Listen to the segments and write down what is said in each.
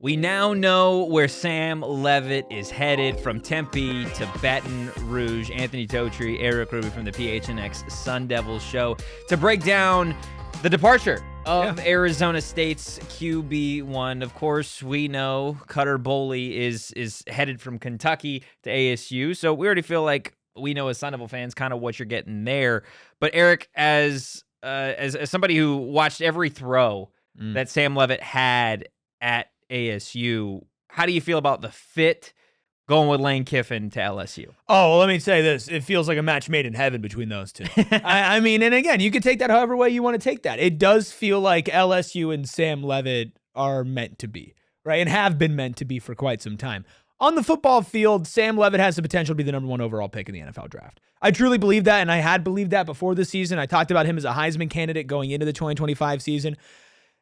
We now know where Sam Levitt is headed from Tempe to Baton Rouge. Anthony Totri, Erik Ruby from the PHNX Sun Devils show to break down the departure of Arizona State's QB1. Of course, we know Cutter Boley is headed from Kentucky to ASU, so we already feel like we know as Sun Devil fans kind of what you're getting there. But Erik, as somebody who watched every throw that Sam Levitt had at ASU, how do you feel about the fit going with Lane Kiffin to LSU? Oh, well, let me say this. It feels like a match made in heaven between those two. I mean, and again, you can take that however way you want to take that. It does feel like LSU and Sam Levitt are meant to be, right? And have been meant to be for quite some time. On the football field, Sam Levitt has the potential to be the number one overall pick in the NFL draft. I truly believe that, and I had believed that before the season. I talked about him as a Heisman candidate going into the 2025 season.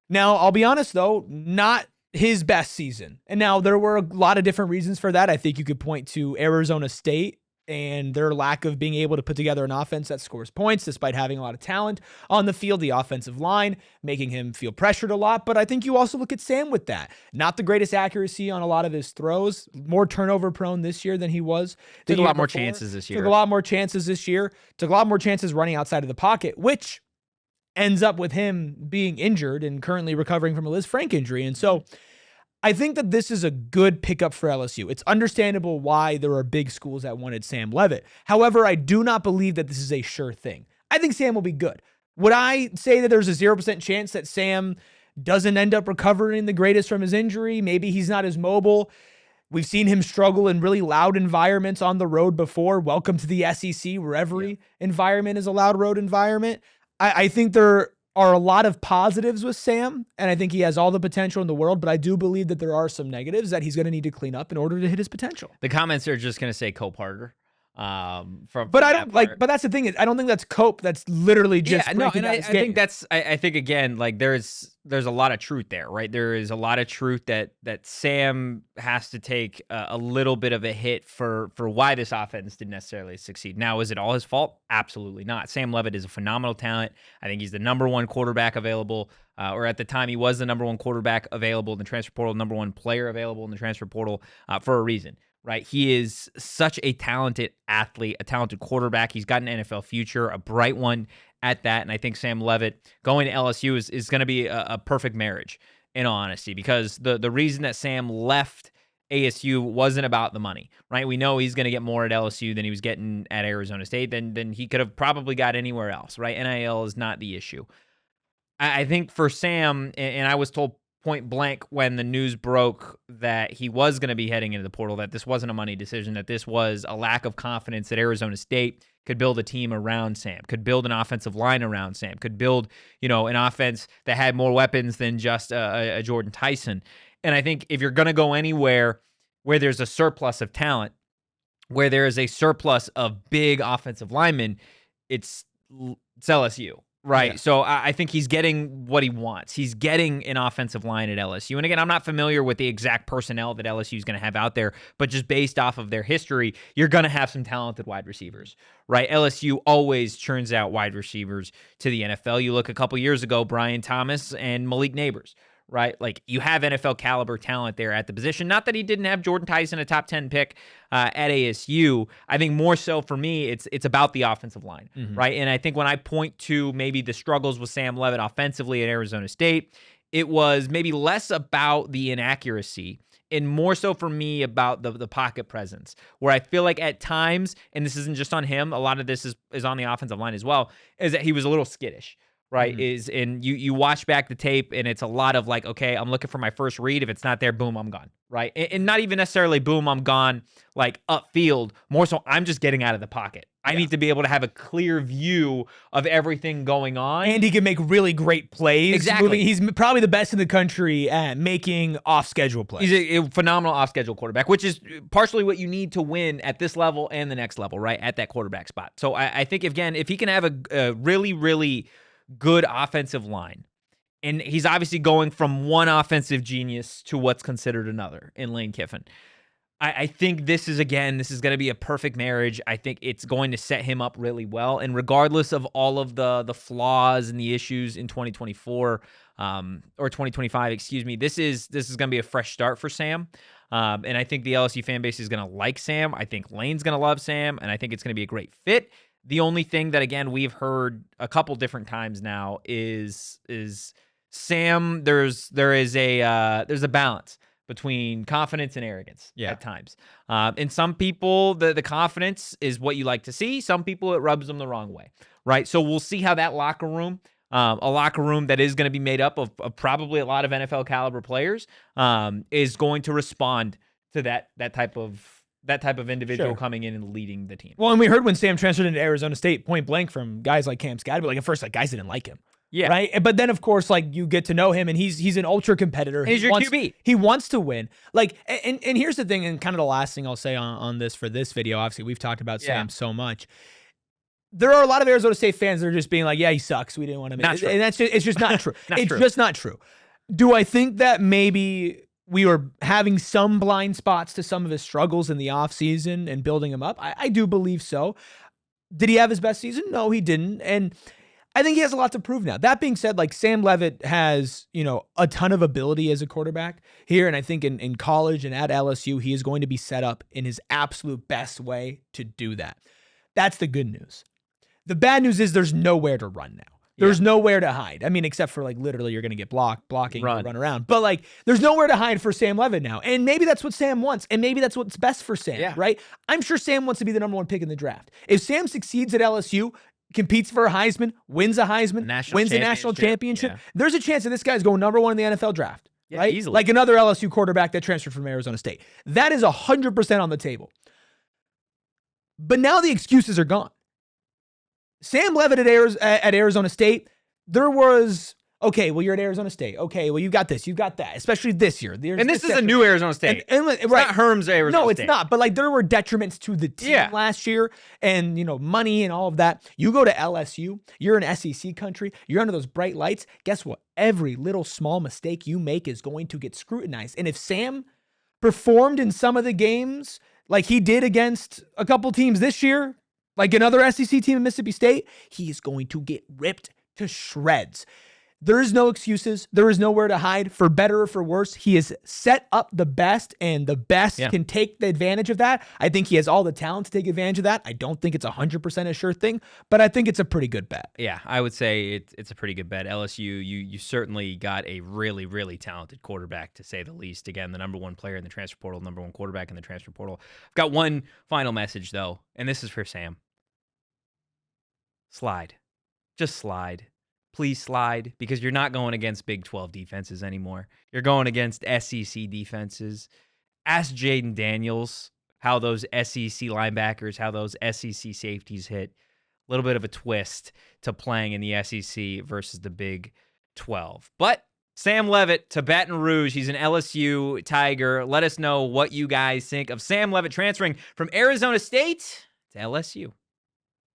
Now, I'll be honest, though, not his best season. And now there were a lot of different reasons for that. I think you could point to Arizona State and their lack of being able to put together an offense that scores points despite having a lot of talent on the field, the offensive line, making him feel pressured a lot. But I think you also look at Sam with that. Not the greatest accuracy on a lot of his throws, more turnover prone this year than he was. Took a lot more chances this year. Took a lot more chances this year. Took a lot more chances running outside of the pocket, which ends up with him being injured and currently recovering from a Liz Frank injury. And so I think that this is a good pickup for LSU. It's understandable why there are big schools that wanted Sam Levitt. However, I do not believe that this is a sure thing. I think Sam will be good. Would I say that there's a 0% chance that Sam doesn't end up recovering the greatest from his injury? Maybe he's not as mobile. We've seen him struggle in really loud environments on the road before. Welcome to the SEC, where every environment is a loud road environment. I think there are a lot of positives with Sam, and I think he has all the potential in the world, but I do believe that there are some negatives that he's going to need to clean up in order to hit his potential. The comments are just going to say Cope Harder. But I don't like, but that's the thing is, I don't think that's Cope. That's literally just, and I think that's, I think again, like there's a lot of truth there, right? There is a lot of truth that Sam has to take a little bit of a hit for why this offense didn't necessarily succeed. Now, is it all his fault? Absolutely not. Sam Levitt is a phenomenal talent. I think he's the number one quarterback available, or at the time he was the number one quarterback available in the transfer portal, number one player available in the transfer portal for a reason. Right, he is such a talented athlete, a talented quarterback. He's got an NFL future, a bright one at that. And I think Sam Levitt going to LSU is going to be a perfect marriage, in all honesty, because the reason that Sam left ASU wasn't about the money, right? We know he's going to get more at LSU than he was getting at Arizona State, than he could have probably got anywhere else, right? NIL is not the issue. I think for Sam, and I was told point blank when the news broke that he was going to be heading into the portal, that this wasn't a money decision, that this was a lack of confidence that Arizona State could build a team around Sam, could build an offensive line around Sam, could build, an offense that had more weapons than just a Jordan Tyson. And I think if you're going to go anywhere where there's a surplus of talent, where there is a surplus of big offensive linemen, it's LSU. Right. Yeah. So I think he's getting what he wants. He's getting an offensive line at LSU. And again, I'm not familiar with the exact personnel that LSU is going to have out there, but just based off of their history, you're going to have some talented wide receivers, right? LSU always churns out wide receivers to the NFL. You look a couple years ago, Brian Thomas and Malik Neighbors, right? Like, you have NFL caliber talent there at the position. Not that he didn't have Jordan Tyson, a top 10 pick at ASU. I think more so for me, it's about the offensive line, right? And I think when I point to maybe the struggles with Sam Levitt offensively at Arizona State, it was maybe less about the inaccuracy and more so for me about the pocket presence, where I feel like at times, and this isn't just on him, a lot of this is on the offensive line as well, is that he was a little skittish. Right, and you watch back the tape, and it's a lot of like, okay, I'm looking for my first read. If it's not there, boom, I'm gone. Right, and not even necessarily boom, I'm gone, like upfield. More so, I'm just getting out of the pocket. I need to be able to have a clear view of everything going on. And he can make really great plays. Exactly. He's probably the best in the country at making off-schedule plays. He's a phenomenal off-schedule quarterback, which is partially what you need to win at this level and the next level, right, at that quarterback spot. So I think, again, if he can have a really, really good offensive line, and he's obviously going from one offensive genius to what's considered another in Lane Kiffin. I think this is going to be a perfect marriage. I think it's going to set him up really well. And regardless of all of the flaws and the issues in 2024, or 2025, excuse me. This is going to be a fresh start for Sam. And I think the LSU fan base is going to like Sam. I think Lane's going to love Sam, and I think it's going to be a great fit. The only thing that, again, we've heard a couple different times now is Sam. There's a balance between confidence and arrogance at times. And some people, the confidence is what you like to see. Some people, it rubs them the wrong way, right? So we'll see how that locker room, a locker room that is going to be made up of probably a lot of NFL caliber players, is going to respond to that type of individual coming in and leading the team. Well, and we heard when Sam transferred into Arizona State point blank from guys like Cam Scadby, like at first, like guys didn't like him. Yeah. Right. But then, of course, like you get to know him, and he's an ultra competitor. And he's your QB. He wants to win. Like, and here's the thing, and kind of the last thing I'll say on this for this video. Obviously, we've talked about Sam so much. There are a lot of Arizona State fans that are just being like, "Yeah, he sucks. We didn't want him." And it's just not true. Just not true. Do I think that maybe we were having some blind spots to some of his struggles in the offseason and building him up? I do believe so. Did he have his best season? No, he didn't. And I think he has a lot to prove now. That being said, like Sam Levitt has, a ton of ability as a quarterback here. And I think in college and at LSU, he is going to be set up in his absolute best way to do that. That's the good news. The bad news is there's nowhere to run now. There's nowhere to hide. I mean, except for like literally you're going to get blocking, run around. But like there's nowhere to hide for Sam Levitt now. And maybe that's what Sam wants. And maybe that's what's best for Sam, right? I'm sure Sam wants to be the number one pick in the draft. If Sam succeeds at LSU, competes for a Heisman, wins a Heisman, wins a national championship, there's a chance that this guy's going number one in the NFL draft, right? Easily. Like another LSU quarterback that transferred from Arizona State. That is 100% on the table. But now the excuses are gone. Sam Levitt at Arizona State, there was, okay, well, you're at Arizona State. Okay, well, you've got this, you've got that, especially this year. And this is a new Arizona State. It's not Herm's Arizona State. No, it's not. But like there were detriments to the team last year and, money and all of that. You go to LSU, you're in SEC country, you're under those bright lights. Guess what? Every little small mistake you make is going to get scrutinized. And if Sam performed in some of the games like he did against a couple teams this year, like another SEC team in Mississippi State, he is going to get ripped to shreds. There is no excuses. There is nowhere to hide. For better or for worse, he is set up the best, and the best can take the advantage of that. I think he has all the talent to take advantage of that. I don't think it's 100% a sure thing, but I think it's a pretty good bet. Yeah, I would say it's a pretty good bet. LSU, you certainly got a really, really talented quarterback, to say the least. Again, the number one player in the transfer portal, number one quarterback in the transfer portal. I've got one final message, though, and this is for Sam. Slide. Just slide. Please slide, because you're not going against Big 12 defenses anymore. You're going against SEC defenses. Ask Jaden Daniels how those SEC linebackers, how those SEC safeties hit. A little bit of a twist to playing in the SEC versus the Big 12. But Sam Levitt to Baton Rouge. He's an LSU Tiger. Let us know what you guys think of Sam Levitt transferring from Arizona State to LSU.